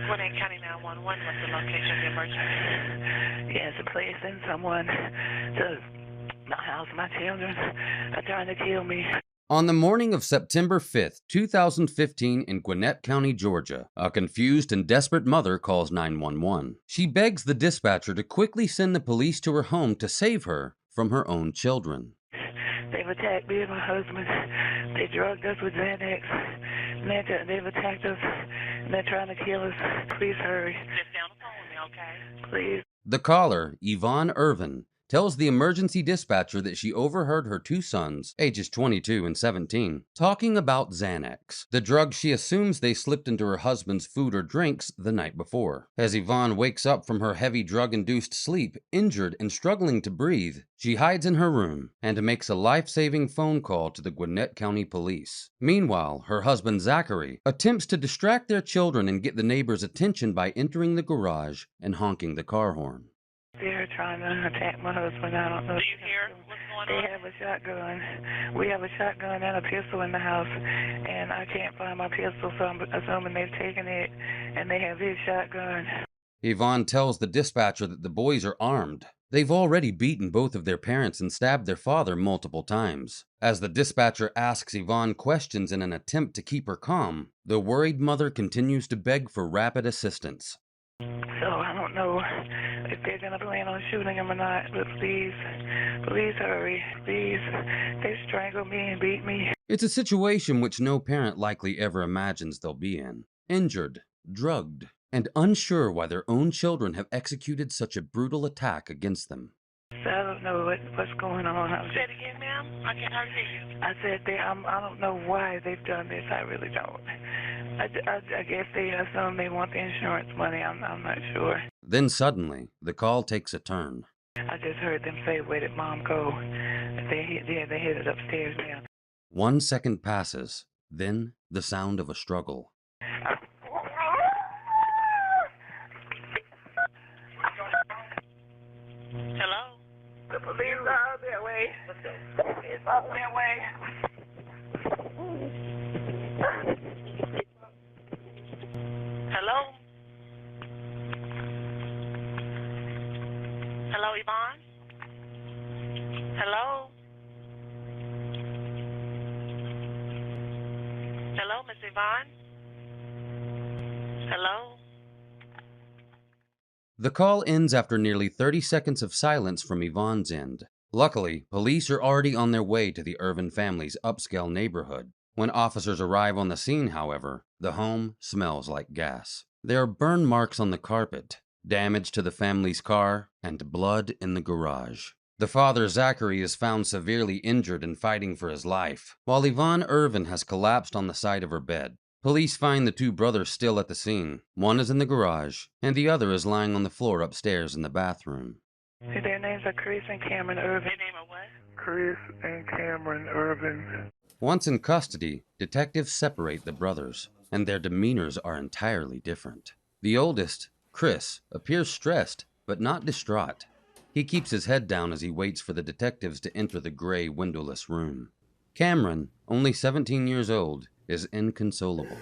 Gwinnett County 911, what's the location of the emergency? Yes, please send someone to my house. My children are trying to kill me. On the morning of September 5th, 2015 in Gwinnett County, Georgia, a confused and desperate mother calls 911. She begs the dispatcher to quickly send the police to her home to save her from her own children. They've attacked me and my husband. They drugged us with Xanax. They've attacked us, and they're trying to kill us. Please hurry. Just down the phone with me, okay? Please. The caller, Yvonne Irvin, tells the emergency dispatcher that she overheard her two sons, ages 22 and 17, talking about Xanax, the drug she assumes they slipped into her husband's food or drinks the night before. As Yvonne wakes up from her heavy drug-induced sleep, injured and struggling to breathe, she hides in her room and makes a life-saving phone call to the Gwinnett County Police. Meanwhile, her husband Zachary attempts to distract their children and get the neighbors' attention by entering the garage and honking the car horn. They're trying to attack my husband. I don't know. Do you hear what's going They on? have a shotgun. We have a shotgun and a pistol in the house, and I can't find my pistol, so I'm assuming they've taken it, and they have his shotgun. Yvonne tells the dispatcher that the boys are armed. They've already beaten both of their parents and stabbed their father multiple times. As the dispatcher asks Yvonne questions in an attempt to keep her calm, the worried mother continues to beg for rapid assistance. So I don't know if they're going to plan on shooting him or not, but please hurry. Please. They strangled me and beat me. It's a situation which no parent likely ever imagines they'll be in. Injured, drugged, and unsure why their own children have executed such a brutal attack against them. So I don't know what's going on. Say it again, ma'am. I can't hardly hear you. I said I don't know why they've done this. I really don't. I guess they assume they want the insurance money. I'm not sure. Then suddenly, the call takes a turn. I just heard them say, "Where did Mom go?" They headed upstairs now. 1 second passes, then the sound of a struggle. Hello? The police are on their way. It's on their way. Hello? Hello, Yvonne? Hello? Hello, Miss Yvonne? Hello? The call ends after nearly 30 seconds of silence from Yvonne's end. Luckily, police are already on their way to the Irvin family's upscale neighborhood. When officers arrive on the scene, however, the home smells like gas. There are burn marks on the carpet, damage to the family's car, and blood in the garage. The father, Zachary, is found severely injured and fighting for his life, while Yvonne Irvin has collapsed on the side of her bed. Police find the two brothers still at the scene. One is in the garage, and the other is lying on the floor upstairs in the bathroom. Their names are Chris and Cameron Irvin. Your name are what? Chris and Cameron Irvin. Once in custody, detectives separate the brothers, and their demeanors are entirely different. The oldest, Chris, appears stressed, but not distraught. He keeps his head down as he waits for the detectives to enter the gray, windowless room. Cameron, only 17 years old, is inconsolable.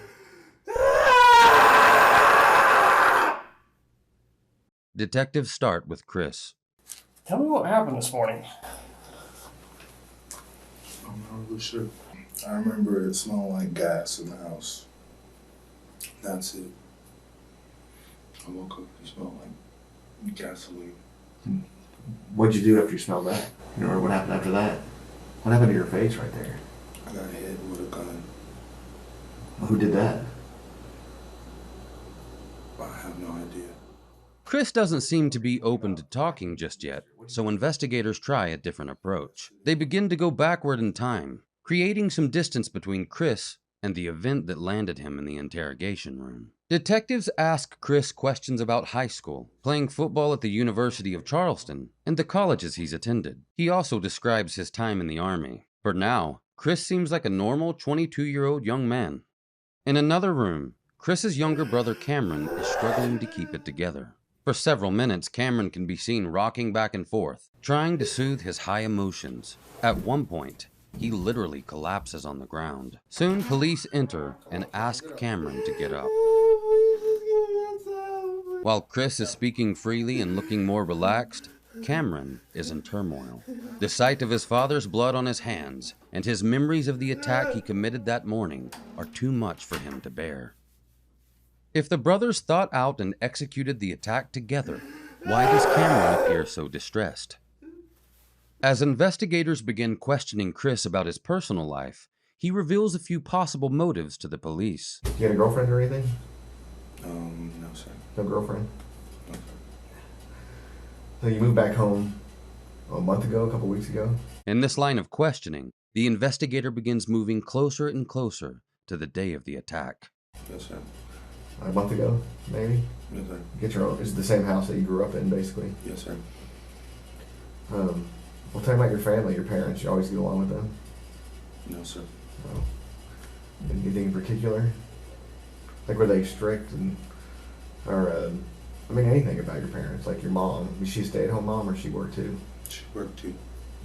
Detectives start with Chris. Tell me what happened this morning. I'm not really sure. I remember it smelled like gas in the house. That's it. I woke up, it smelled like gasoline. What'd you do after you smelled that? You know what happened after that? What happened to your face right there? I got hit with a gun. Well, who did that? I have no idea. Chris doesn't seem to be open to talking just yet, so investigators try a different approach. They begin to go backward in time, creating some distance between Chris and the event that landed him in the interrogation room. Detectives ask Chris questions about high school, playing football at the University of Charleston, and the colleges he's attended. He also describes his time in the Army. For now, Chris seems like a normal 22-year-old young man. In another room, Chris's younger brother Cameron is struggling to keep it together. For several minutes, Cameron can be seen rocking back and forth, trying to soothe his high emotions. At one point, he literally collapses on the ground. Soon, police enter and ask Cameron to get up. While Chris is speaking freely and looking more relaxed, Cameron is in turmoil. The sight of his father's blood on his hands and his memories of the attack he committed that morning are too much for him to bear. If the brothers thought out and executed the attack together, why does Cameron appear so distressed? As investigators begin questioning Chris about his personal life, he reveals a few possible motives to the police. You had a girlfriend or anything? No, sir. No girlfriend? No, sir. So you moved back home a month ago, a couple weeks ago? In this line of questioning, the investigator begins moving closer and closer to the day of the attack. Yes, sir. A month ago, maybe? Yes, sir. Get your own. Is it the same house that you grew up in, basically? Yes, sir. Well, tell me about your family, your parents. You always get along with them? No, sir. No. Anything in particular? Like, were they strict or anything about your parents? Like your mom, was she a stay-at-home mom or she worked too? She worked too.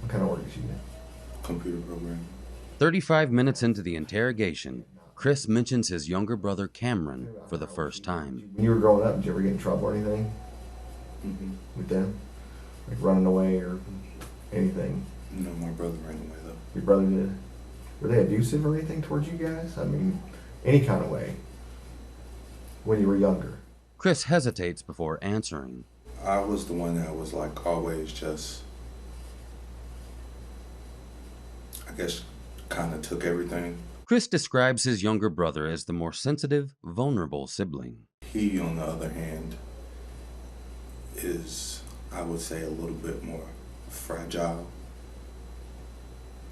What kind of work did she do? Computer programming. 35 minutes into the interrogation, Chris mentions his younger brother Cameron for the first time. When you were growing up, did you ever get in trouble or anything Mm-hmm. with them? Like running away or anything? No, my brother ran away though. Your brother did? Were they abusive or anything towards you guys? I mean, any kind of way when you were younger? Chris hesitates before answering. I was the one that was like always just, I guess, kind of took everything. Chris describes his younger brother as the more sensitive, vulnerable sibling. He, on the other hand, is, I would say, a little bit more fragile.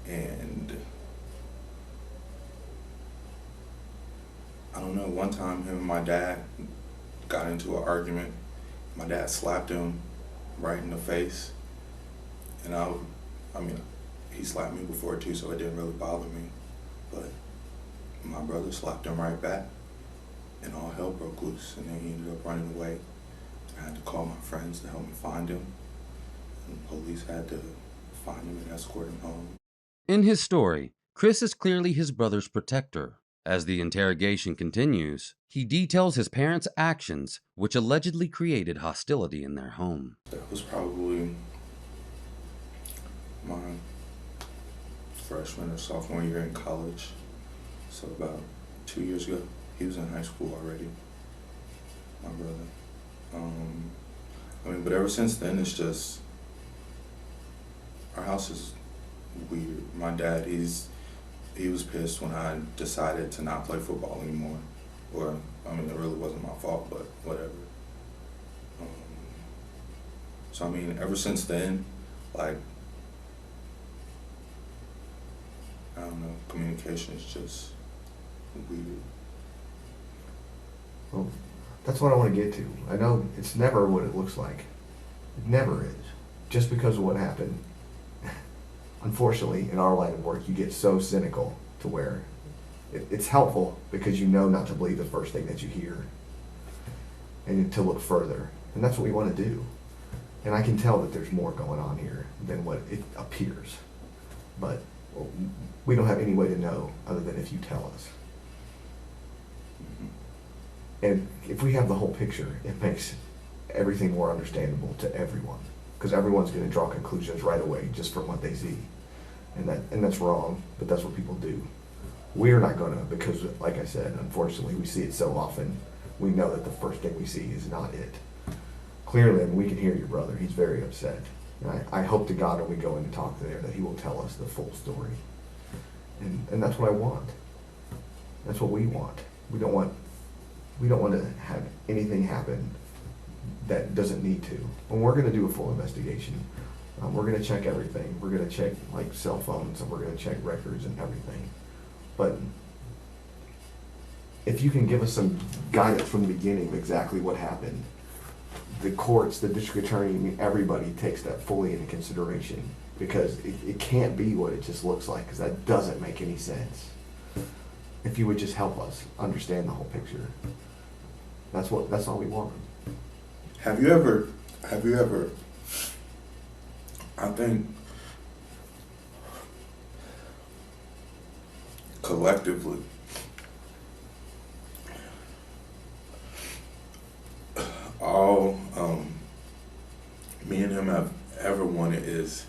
And I don't know, one time him and my dad got into an argument. My dad slapped him right in the face. And I mean, he slapped me before too, so it didn't really bother me. But my brother slapped him right back, and all hell broke loose. And then he ended up running away. I had to call my friends to help me find him. And the police had to find him and escort him home. In his story, Chris is clearly his brother's protector. As the interrogation continues, he details his parents' actions, which allegedly created hostility in their home. That was probably my freshman or sophomore year in college. So about 2 years ago. He was in high school already, my brother. But ever since then, it's just, our house is weird. My dad, he was pissed when I decided to not play football anymore. Or, it really wasn't my fault, but whatever. So, ever since then, like, I don't know, communication is just weird. Well, that's what I want to get to. I know it's never what it looks like. It never is. Just because of what happened. Unfortunately, in our line of work, you get so cynical to where it's helpful because you know not to believe the first thing that you hear and to look further. And that's what we want to do. And I can tell that there's more going on here than what it appears. But we don't have any way to know other than if you tell us. And if we have the whole picture, it makes everything more understandable to everyone. Because everyone's going to draw conclusions right away just from what they see. And that's wrong, but that's what people do. We're not going to, because like I said, unfortunately, we see it so often, we know that the first thing we see is not it. Clearly, we can hear your brother. He's very upset. And I hope to God when we go in and talk there that he will tell us the full story. And that's what I want. That's what we want. We don't want to have anything happen that doesn't need to. When we're going to do a full investigation, we're going to check everything. We're going to check like cell phones, and we're going to check records and everything. But if you can give us some guidance from the beginning of exactly what happened, the courts, the district attorney, I mean, everybody takes that fully into consideration, because it can't be what it just looks like, because that doesn't make any sense. If you would just help us understand the whole picture. That's all we want. Have you ever, I think, collectively, all me and him have ever wanted is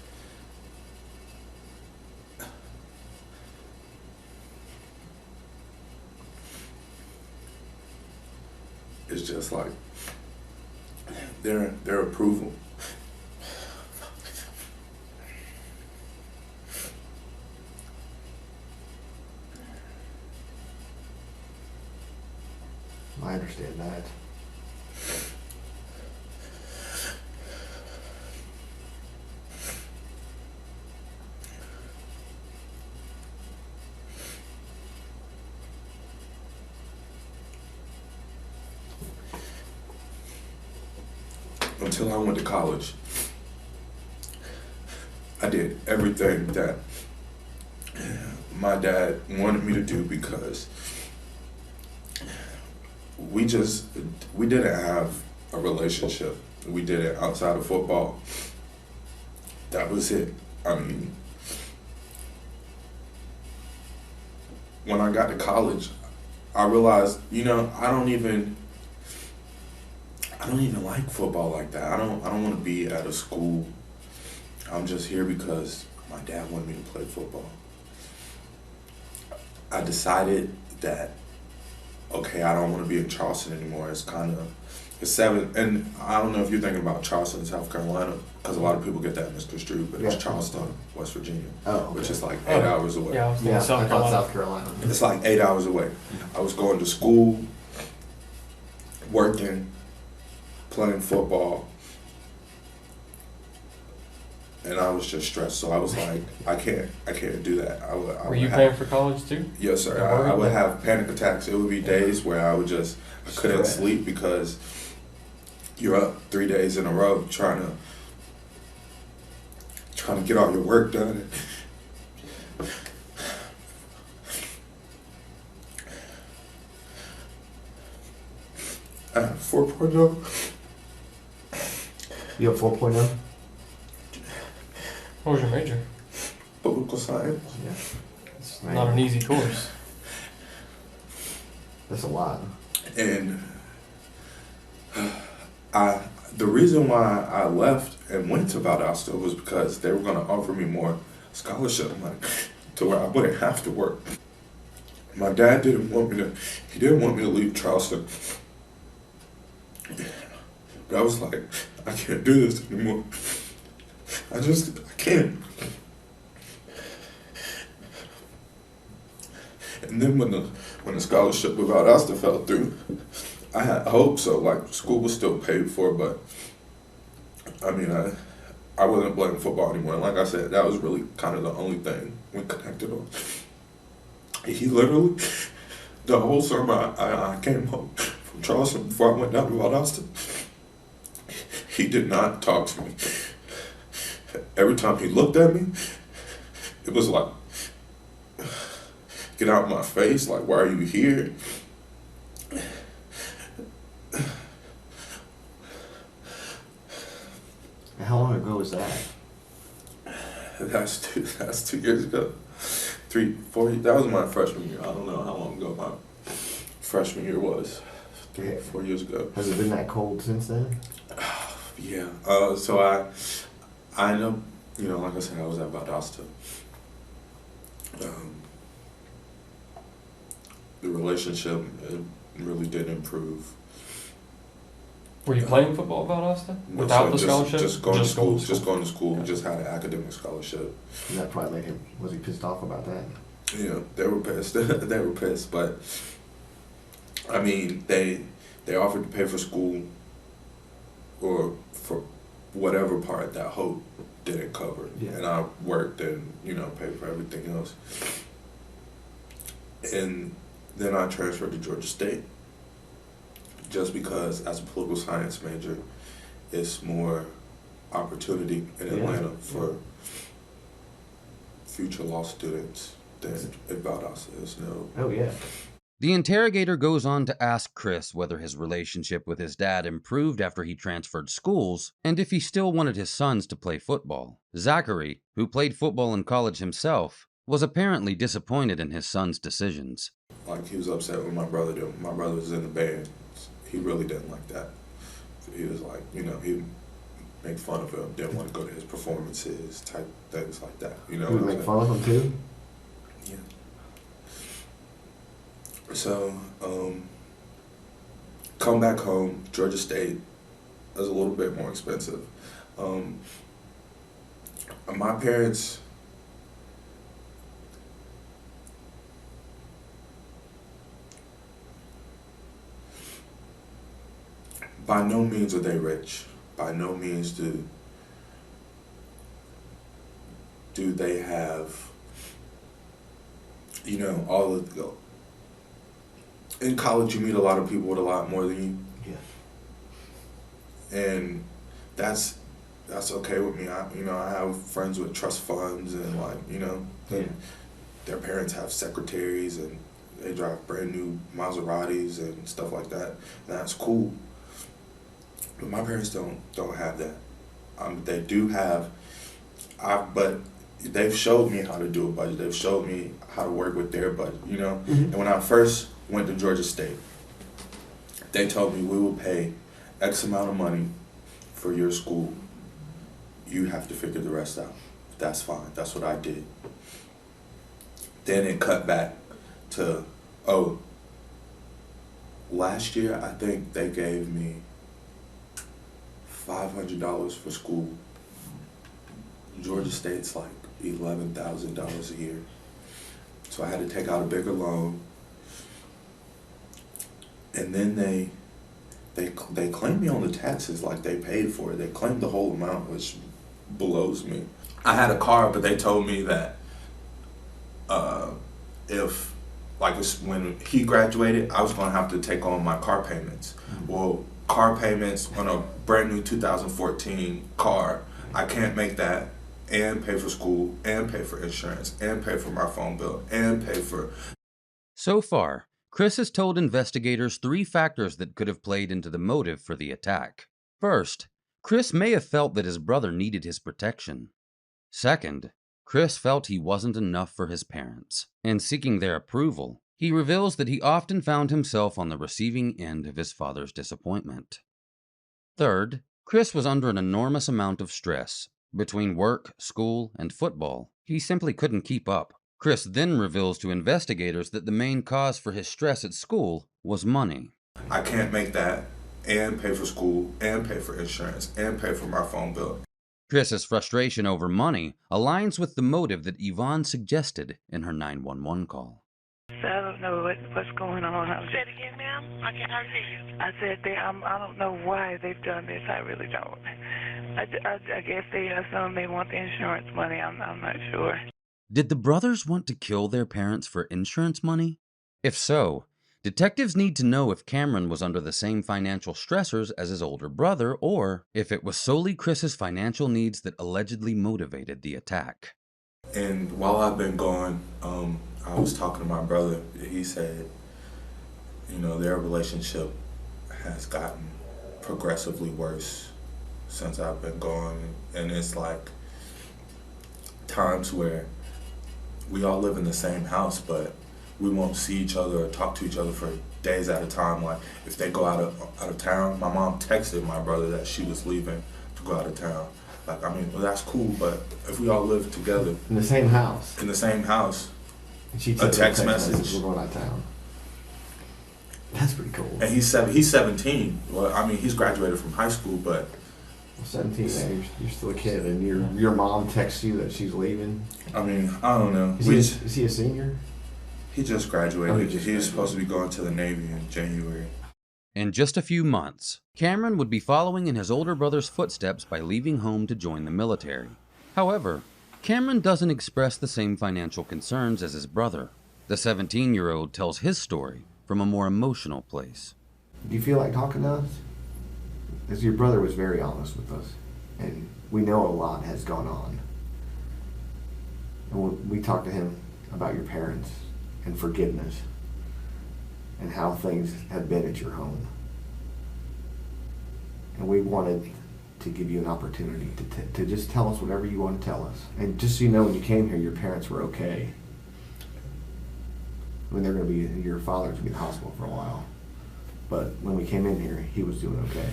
just like their approval. I understand that. Until I went to college, I did everything that my dad wanted me to do, because we didn't have a relationship. We did it outside of football. That was it. I mean, when I got to college, I realized, I don't even like football like that. I don't want to be at a school. I'm just here because my dad wanted me to play football. I decided that, okay, I don't want to be in Charleston anymore. It's 7, and I don't know if you're thinking about Charleston, South Carolina, because a lot of people get that misconstrued, but it's Charleston, West Virginia, which is like 8 hours away. Yeah, I thought South Carolina. It's like 8 hours away. I was going to school, working, playing football, and I was just stressed. So I was like, I can't do that. Were you paying for college too? Yes, sir. I would have panic attacks. It would be days where I couldn't sleep, because you're up 3 days in a row trying to get all your work done. I have 4.0. You have 4.0? What was your major? Political science. Yeah. That's Not an easy course. That's a lot. And the reason why I left and went to Valdosta was because they were going to offer me more scholarship money to where I wouldn't have to work. My dad didn't want me to leave Charleston. But I was like, I can't do this anymore. I can't. And then when the scholarship with Valdosta fell through, I had hope. So like, school was still paid for, but I mean, I wasn't playing football anymore. And like I said, that was really kind of the only thing we connected on. He literally, the whole summer I came home from Charleston before I went down to Valdosta, he did not talk to me. Every time he looked at me, it was like, get out of my face, like, why are you here? How long ago was that? That's 2 years ago. 3, 4, that was my freshman year. I don't know how long ago my freshman year was. 3, 4 years ago. Has it been that cold since then? Yeah. So I ended up, like I said, I was at Valdosta. The relationship, it really did improve. Were you playing football at Valdosta? Without the scholarship? Just going to school. Yeah. Just had an academic scholarship. And that probably made him, was he pissed off about that? Yeah, they were pissed. They were pissed, but I mean, they offered to pay for school or for whatever part that Hope didn't cover. Yeah. And I worked and, paid for everything else. And Then I transferred to Georgia State just because as a political science major, it's more opportunity in Atlanta for future law students than in Valdosta is. No. Oh, yeah. The interrogator goes on to ask Chris whether his relationship with his dad improved after he transferred schools, and if he still wanted his sons to play football. Zachary, who played football in college himself, was apparently disappointed in his son's decisions. Like, he was upset with my brother. My brother was in the band. He really didn't like that. He was like, you know, he'd make fun of him, didn't want to go to his performances, type things like that. You know, You would make fun of him too? Yeah. So, come back home, Georgia State is a little bit more expensive. My parents, by no means are they rich. By no means do they have, you know, all of the. In college, you meet a lot of people with a lot more than you. Yeah. And that's okay with me. I have friends with trust funds and, like, you know, their parents have secretaries and they drive brand new Maseratis and stuff like that. And that's cool. But my parents don't have that. They do have, but they've showed me how to do a budget. They've showed me how to work with their budget, you know? Mm-hmm. And when I first went to Georgia State, they told me, we will pay X amount of money for your school. You have to figure the rest out. That's fine. That's what I did. Then it cut back to, last year I think they gave me $500 for school. Georgia State's like $11,000 a year. So I had to take out a bigger loan. And then they claimed me on the taxes like they paid for it. They claimed the whole amount, which blows me. I had a car, but they told me that if, like, when he graduated, I was going to have to take on my car payments. Well, car payments on a brand new 2014 car, I can't make that and pay for school and pay for insurance and pay for my phone bill and pay for... So far, Chris has told investigators 3 factors that could have played into the motive for the attack. First, Chris may have felt that his brother needed his protection. Second, Chris felt he wasn't enough for his parents, and seeking their approval, he reveals that he often found himself on the receiving end of his father's disappointment. Third, Chris was under an enormous amount of stress. Between work, school, and football, he simply couldn't keep up. Chris then reveals to investigators that the main cause for his stress at school was money. I can't make that and pay for school and pay for insurance and pay for my phone bill. Chris's frustration over money aligns with the motive that Yvonne suggested in her 911 call. So I don't know what's going on. Say it again, ma'am. I can't hardly hear you. I said I don't know why they've done this. I really don't. I guess they assume they want the insurance money. I'm not sure. Did the brothers want to kill their parents for insurance money? If so, detectives need to know if Cameron was under the same financial stressors as his older brother, or if it was solely Chris's financial needs that allegedly motivated the attack. And while I've been gone, I was talking to my brother. He said, you know, their relationship has gotten progressively worse since I've been gone. And it's like times where we all live in the same house, but we won't see each other or talk to each other for days at a time. Like, if they go out of town, my mom texted my brother that she was leaving to go out of town. Like, I mean, well, that's cool, but if we all live together in the same house, and she a text message, we're going out of town. That's pretty cool. And he's 17. Well, I mean, he's graduated from high school, but 17, man, you're still a kid, and your mom texts you that she's leaving. I mean, I don't know. Is he a senior? He just graduated. Oh, He was supposed to be going to the Navy in January. In just a few months, Cameron would be following in his older brother's footsteps by leaving home to join the military. However, Cameron doesn't express the same financial concerns as his brother. The 17-year-old tells his story from a more emotional place. Do you feel like talking to us? As your brother was very honest with us, and we know a lot has gone on. And we talked to him about your parents and forgiveness and how things have been at your home. And we wanted to give you an opportunity to just tell us whatever you want to tell us. And just so you know, when you came here, your parents were okay. I mean, your father's going to be in the hospital for a while. But when we came in here, he was doing okay.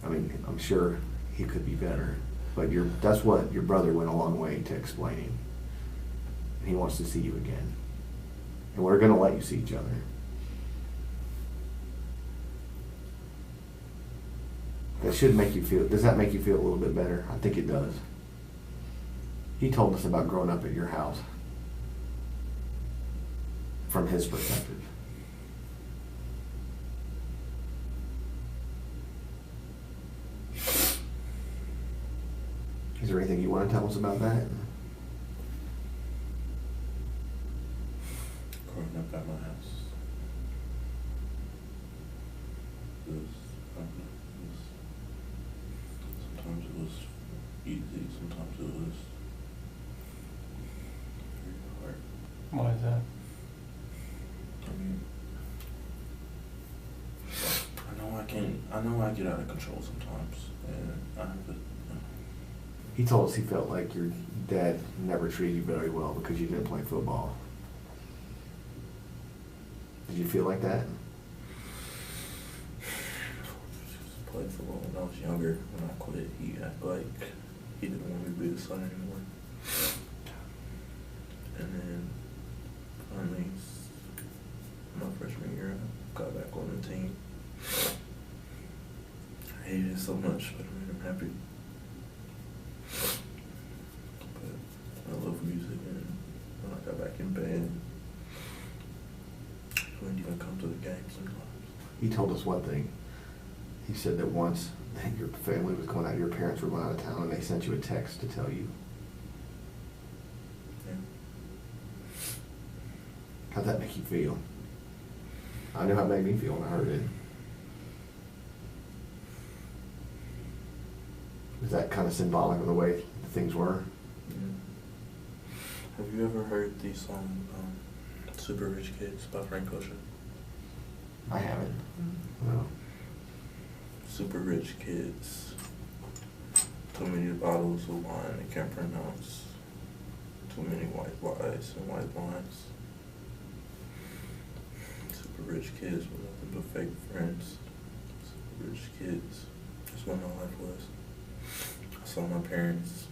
I mean, I'm sure he could be better. But that's what your brother went a long way to explaining. And he wants to see you again. And we're going to let you see each other. That should make you feel, does that make you feel a little bit better? I think it does. He told us about growing up at your house from his perspective. Is there anything you want to tell us about that? Growing up at my house. Sometimes it was easy, sometimes it was very hard. Why is that? I mean, I know I get out of control sometimes, and I have to. He told us he felt like your dad never treated you very well because you didn't play football. Did you feel like that? I played football when I was younger. When I quit, he acted like he didn't want me to be the son anymore. And then finally, my freshman year, I got back on the team. I hated it so much, but it made him happy. But I love music, and when I got back in band, I wouldn't even come to the game sometimes. He told us one thing. He said that once your family was going out, your parents were going out of town, and they sent you a text to tell you. Yeah. How'd that make you feel? I know how it made me feel when I heard it. Is that kind of symbolic of the way things were? Yeah. Have you ever heard the song Super Rich Kids by Frank Ocean? I haven't. No. Super rich kids. Too many bottles of wine they can't pronounce. Too many white lies and white lines. Super rich kids with nothing but fake friends. Super rich kids. That's what my life was. I saw my parents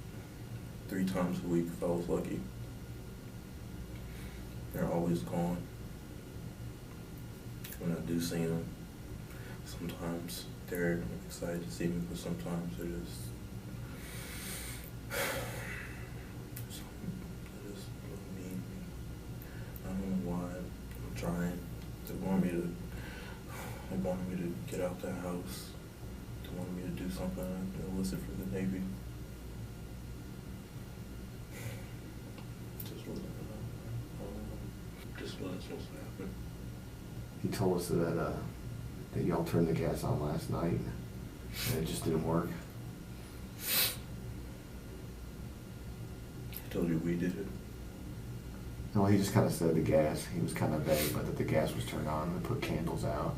3 times a week if I was lucky. They're always gone. When I do see them, sometimes they're excited to see me, but sometimes they're just mean. I don't know why. I'm trying. They want me to get out the house. They wanted me to do something. I enlisted for the Navy. Just wasn't supposed to happen. He told us that y'all turned the gas on last night, and it just didn't work. I told you we did it. No, he just kind of said the gas. He was kind of vague, but that the gas was turned on and put candles out.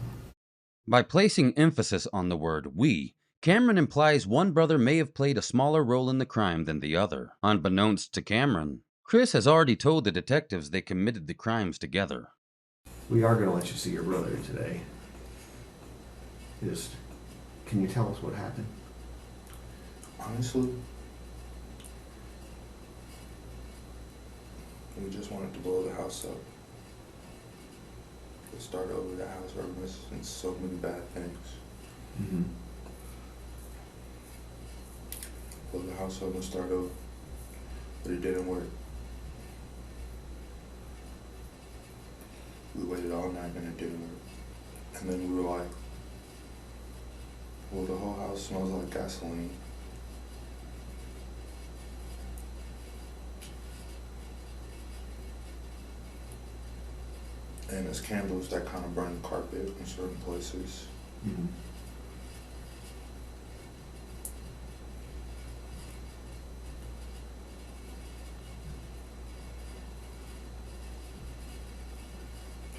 By placing emphasis on the word we, Cameron implies one brother may have played a smaller role in the crime than the other. Unbeknownst to Cameron, Chris has already told the detectives they committed the crimes together. We are going to let you see your brother today. Just, can you tell us what happened? Honestly, we just wanted to blow the house up. To start over the house, we're missing so many bad things. Mm-hmm. Blow the house up and start over, but it didn't work. We waited all night and it didn't work. And then we were like, well, the whole house smells like gasoline. And it's candles that kind of burn the carpet in certain places. Mm-hmm.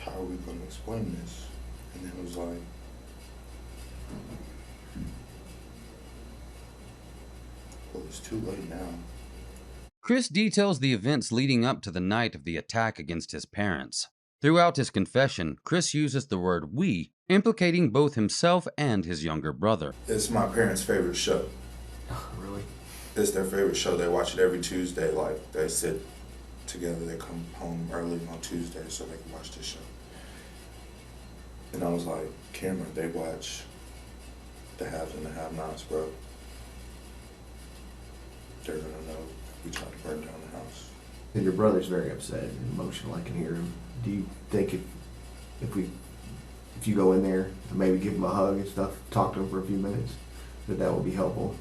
How are we going to explain this? And it was like, well, it's too late now. Chris details the events leading up to the night of the attack against his parents. Throughout his confession, Chris uses the word "we," implicating both himself and his younger brother. It's my parents' favorite show. Really? It's their favorite show. They watch it every Tuesday. Like, they sit together. They come home early on Tuesday so they can watch this show. And I was like, Cameron, they watch the haves and the have-nots, bro. They're gonna know we tried to burn down the house. And your brother's very upset and emotional. I can hear him. Do you think if you go in there and maybe give him a hug and stuff, talk to him for a few minutes, that will be helpful?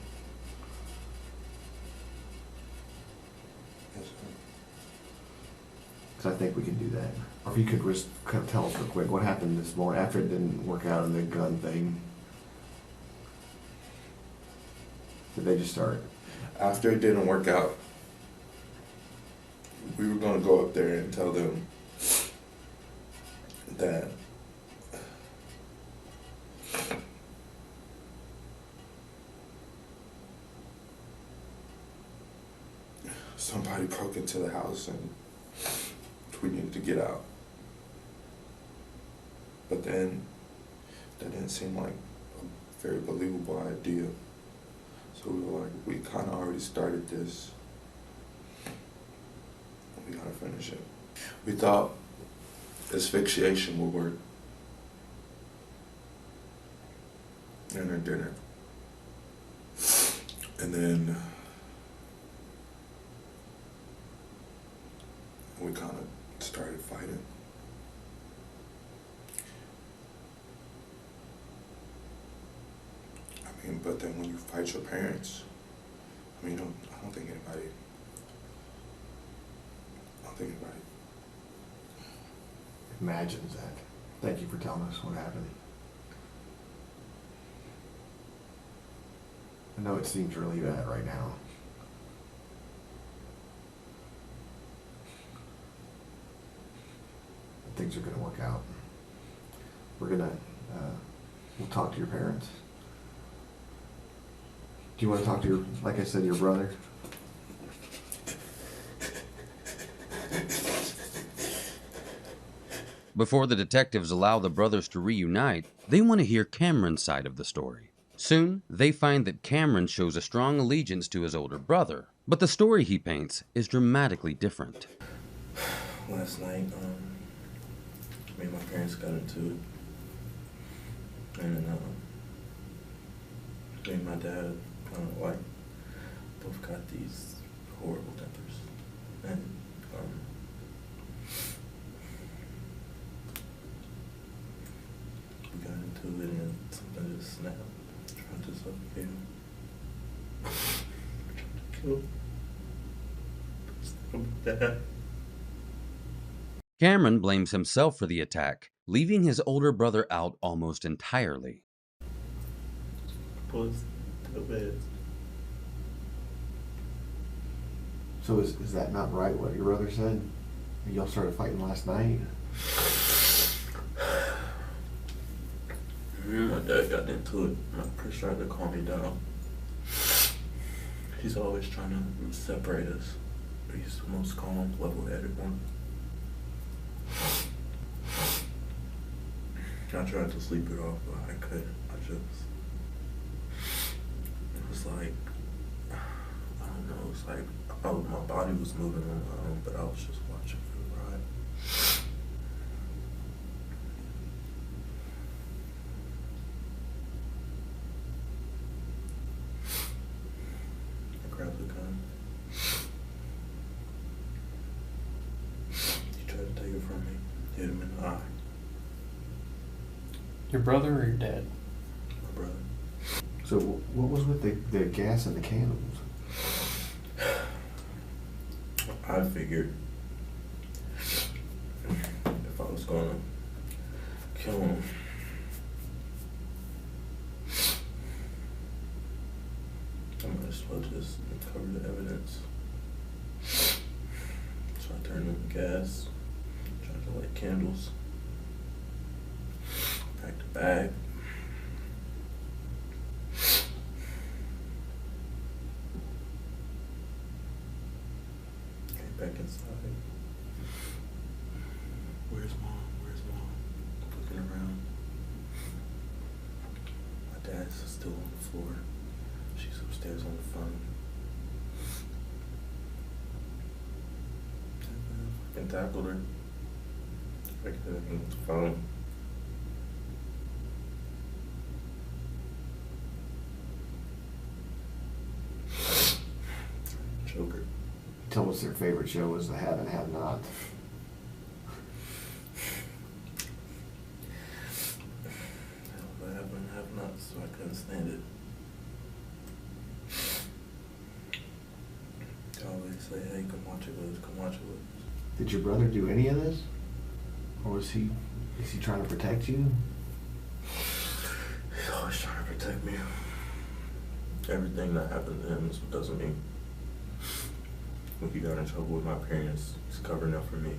Yes, sir. Because I think we can do that. Or if you could just kind of tell us real quick what happened this morning after it didn't work out in the gun thing. Did they just start? After it didn't work out, we were gonna go up there and tell them that somebody broke into the house and we needed to get out. But then that didn't seem like a very believable idea. So we were like, we kind of already started this. We gotta finish it. We thought asphyxiation would work. And it didn't. And then we kind of started fighting. I mean, but then when you fight your parents, I mean, I don't think anybody Imagines that. Thank you for telling us what happened. I know it seems really bad right now. But things are going to work out. We'll talk to your parents. Do you want to talk to your, like I said, your brother? Before the detectives allow the brothers to reunite, they want to hear Cameron's side of the story. Soon, they find that Cameron shows a strong allegiance to his older brother, but the story he paints is dramatically different. Last night, me and my parents got into it, and me and my dad, both got these horrible tempers, and we got into it, and something just snapped, trying to suffocate him, trying to kill Dad. Cameron blames himself for the attack, leaving his older brother out almost entirely. Plus, the beds. So is that not right, what your brother said? Y'all started fighting last night? My dad got into it. My Chris tried to calm me down. He's always trying to separate us. He's the most calm, level-headed one. I tried to sleep it off, but I couldn't. It was like, I don't know, it was like, my body was moving on my own, but I was just watching for the ride. I grabbed the gun. He tried to take it from me, hit him in the eye. Your brother or your dad? My brother. So what was with the gas and the candles? I figured if I was gonna kill him. I might as well just cover the evidence. So I turned on the gas, tried to light candles, packed a bag. Came back inside. Where's mom? Where's mom? Looking around. My dad's still on the floor. She's upstairs on the phone. I tackled her. I could on the phone. Choke her. Tell us their favorite show was The Have and Have Not. The Have and Have Not, so I couldn't stand it. They always say, hey, come watch it with us, come watch it with us. Did your brother do any of this? Or is he trying to protect you? He's always trying to protect me. Everything that happened to him is because of me. When he got in trouble with my parents, he's covering up for me.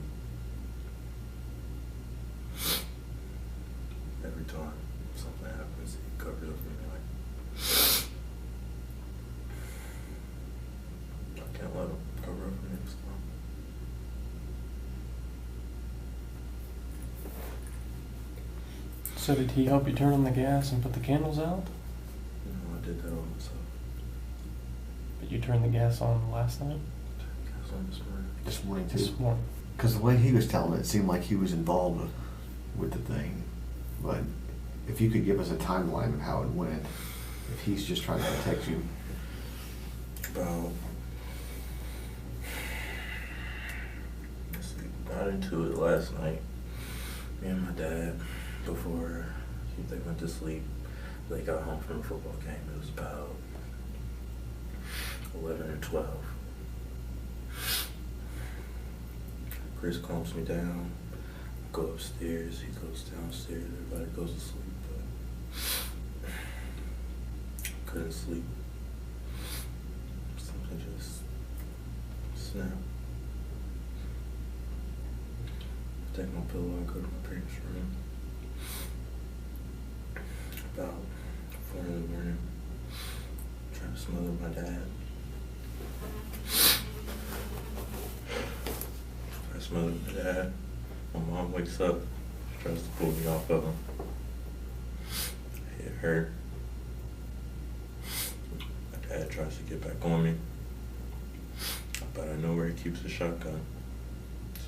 Every time something happens, he covers up for me. I can't let him cover up for me this time. So did he help you turn on the gas and put the candles out? No, I did that all myself. But you turned the gas on last night? Turned the gas on this morning. This morning too? This morning. Because the way he was telling it seemed like he was involved with the thing. But if you could give us a timeline of how it went, if he's just trying to protect you. About, let's see, got into it last night. Me and my dad, before they went to sleep, they got home from a football game. It was about 11 or 12. Chris calms me down. I go upstairs. He goes downstairs. Everybody goes to sleep, but I couldn't sleep. Something just snapped. I take my pillow. I go to my parents' room. About 4 in the morning. Trying to smother my dad. I smother my dad. My mom wakes up, tries to pull me off of him. I hit her. My dad tries to get back on me. But I know where he keeps his shotgun.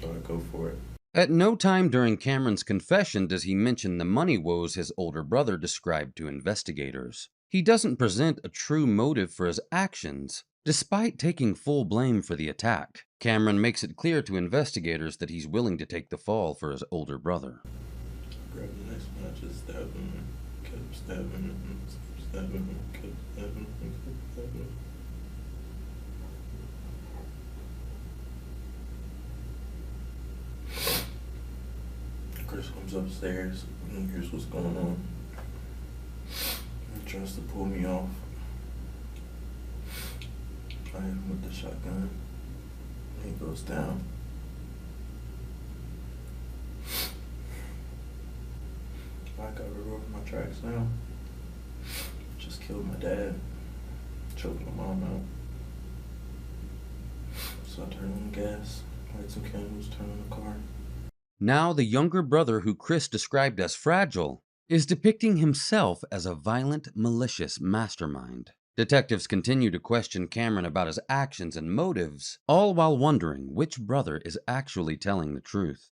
So I go for it. At no time during Cameron's confession does he mention the money woes his older brother described to investigators. He doesn't present a true motive for his actions. Despite taking full blame for the attack, Cameron makes it clear to investigators that he's willing to take the fall for his older brother. Grab the next one, I just stab him, kept stabbing him, stabbing him, kept stabbing him, kept stabbing him. Chris comes upstairs and hears what's going on. He tries to pull me off. I hit him with the shotgun. He goes down. I got rid of my tracks now. Just killed my dad. Choked my mom out. So I turned on the gas, light some candles, turned on the car. Now the younger brother who Chris described as fragile is depicting himself as a violent, malicious mastermind. Detectives continue to question Cameron about his actions and motives, all while wondering which brother is actually telling the truth.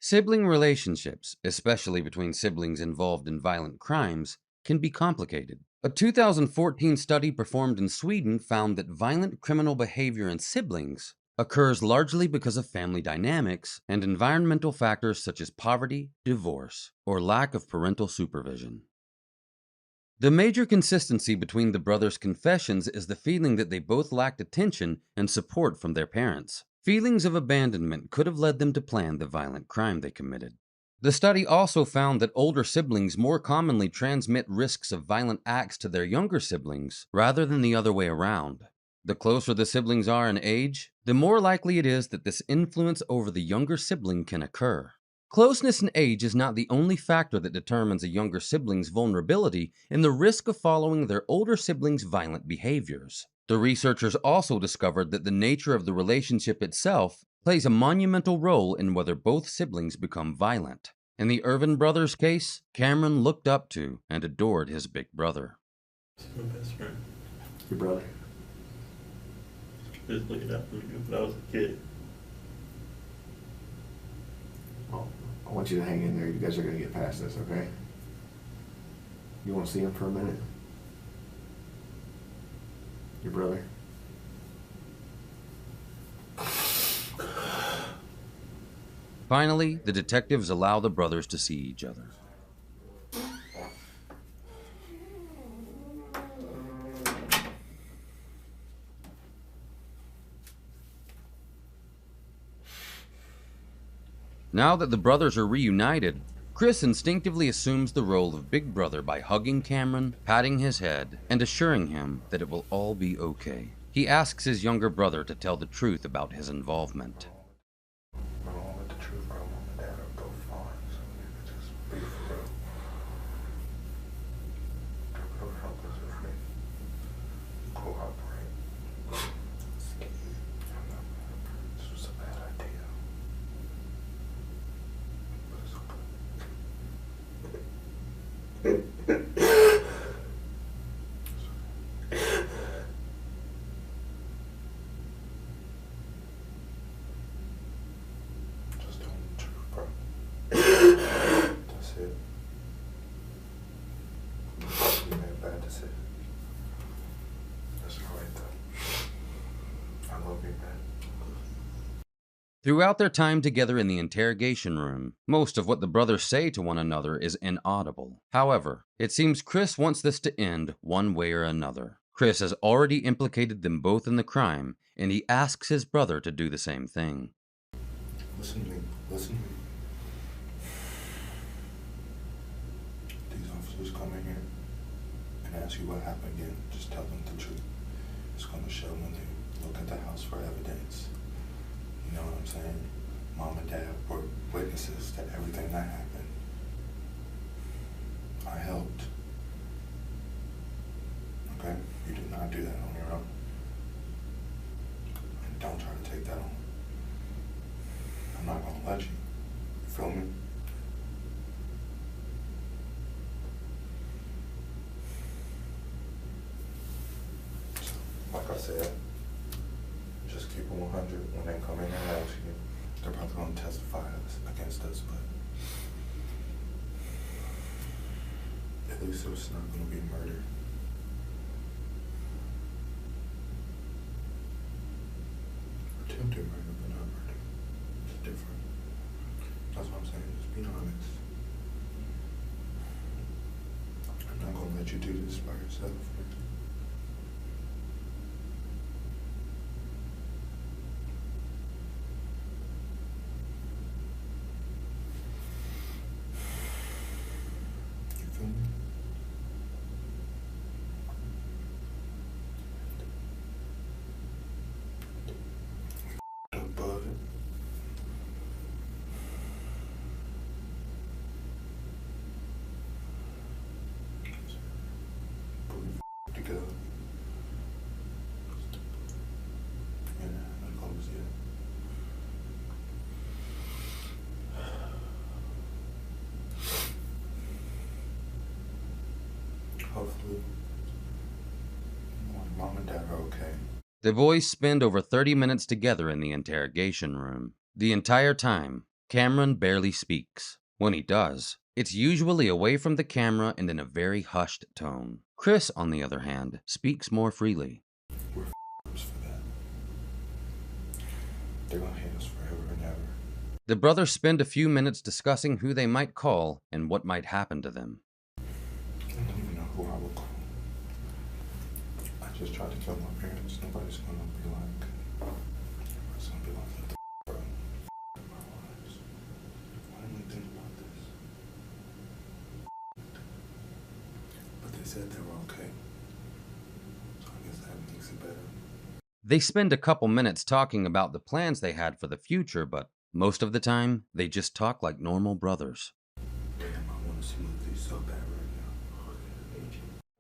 Sibling relationships, especially between siblings involved in violent crimes, can be complicated. A 2014 study performed in Sweden found that violent criminal behavior in siblings occurs largely because of family dynamics and environmental factors such as poverty, divorce, or lack of parental supervision. The major consistency between the brothers' confessions is the feeling that they both lacked attention and support from their parents. Feelings of abandonment could have led them to plan the violent crime they committed. The study also found that older siblings more commonly transmit risks of violent acts to their younger siblings rather than the other way around. The closer the siblings are in age, the more likely it is that this influence over the younger sibling can occur. Closeness in age is not the only factor that determines a younger sibling's vulnerability in the risk of following their older sibling's violent behaviors. The researchers also discovered that the nature of the relationship itself plays a monumental role in whether both siblings become violent. In the Irvin brothers' case, Cameron looked up to and adored his big brother. My best friend. Your brother. Just looking out for me when I was a kid. Well, I want you to hang in there. You guys are going to get past this, okay? You want to see him for a minute? Your brother? Finally, the detectives allow the brothers to see each other. Now that the brothers are reunited, Chris instinctively assumes the role of big brother by hugging Cameron, patting his head, and assuring him that it will all be okay. He asks his younger brother to tell the truth about his involvement. My mom with the truth, my mom and dad are both fine, so we could just be for real. It would help us if we cooperate. This was a bad idea. But it's just tell me the truth, bro. That's it. You made a bad decision. That's alright though. I love you, man. Throughout their time together in the interrogation room, most of what the brothers say to one another is inaudible. However, it seems Chris wants this to end one way or another. Chris has already implicated them both in the crime, and he asks his brother to do the same thing. Listen to me. Listen to me. These officers come in here and ask you what happened again. Just tell them the truth. It's going to show when they look at the house for evidence. You know what I'm saying? Mom and dad were witnesses to everything that happened. I helped. Okay? You did not do that on your own. And don't try to take that on. I'm not going to let you. You feel me? So, like I said, just keep it 100 when they come in and ask you. They're probably going to testify against us, but at least it's not going to be murder. Attempted murder, but not murder. It's different. That's what I'm saying. Just be honest. I'm not going to let you do this by yourself. You feel me? Up, bud. Put it together. Yeah, that close yet. Hopefully, mom and dad are okay. The boys spend over 30 minutes together in the interrogation room. The entire time, Cameron barely speaks. When he does, it's usually away from the camera and in a very hushed tone. Chris, on the other hand, speaks more freely. We're f***ers for that. They're gonna hate us forever and ever. The brothers spend a few minutes discussing who they might call and what might happen to them. I don't even know who I will call. I just tried to kill my parents. Nobody's gonna be like, what the f***, bro? F*** my lives. Why didn't we think about this? were okay. So I guess that makes it better. They spend a couple minutes talking about the plans they had for the future, but most of the time, they just talk like normal brothers. Damn, I want to smooth these so bad right now.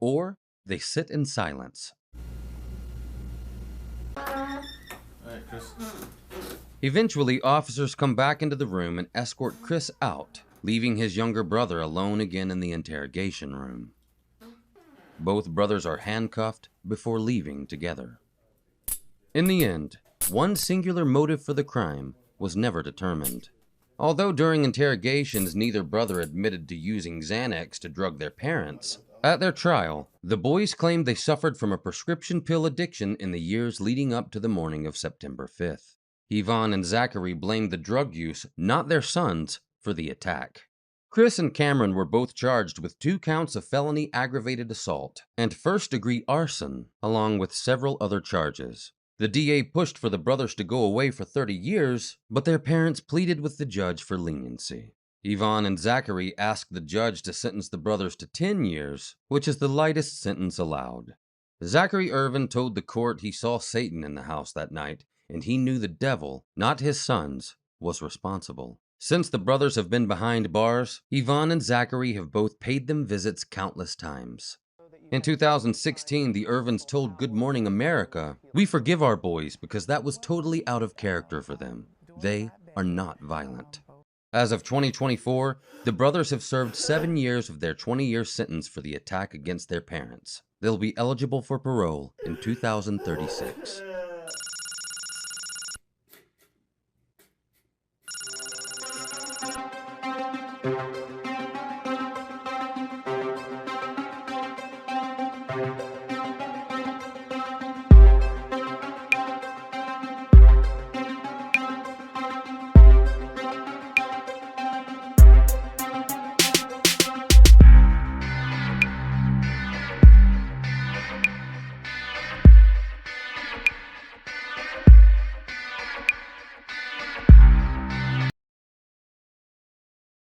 Or they sit in silence. Alright, Chris. Eventually, officers come back into the room and escort Chris out, leaving his younger brother alone again in the interrogation room. Both brothers are handcuffed before leaving together. In the end, one singular motive for the crime was never determined. Although during interrogations neither brother admitted to using Xanax to drug their parents, at their trial, the boys claimed they suffered from a prescription pill addiction in the years leading up to the morning of September 5th. Yvonne and Zachary blamed the drug use, not their sons, for the attack. Chris and Cameron were both charged with 2 counts of felony aggravated assault and first-degree arson, along with several other charges. The DA pushed for the brothers to go away for 30 years, but their parents pleaded with the judge for leniency. Yvonne and Zachary asked the judge to sentence the brothers to 10 years, which is the lightest sentence allowed. Zachary Irvin told the court he saw Satan in the house that night, and he knew the devil, not his sons, was responsible. Since the brothers have been behind bars, Yvonne and Zachary have both paid them visits countless times. In 2016, the Irvins told Good Morning America, "We forgive our boys because that was totally out of character for them. They are not violent." As of 2024, the brothers have served 7 years of their 20-year sentence for the attack against their parents. They'll be eligible for parole in 2036.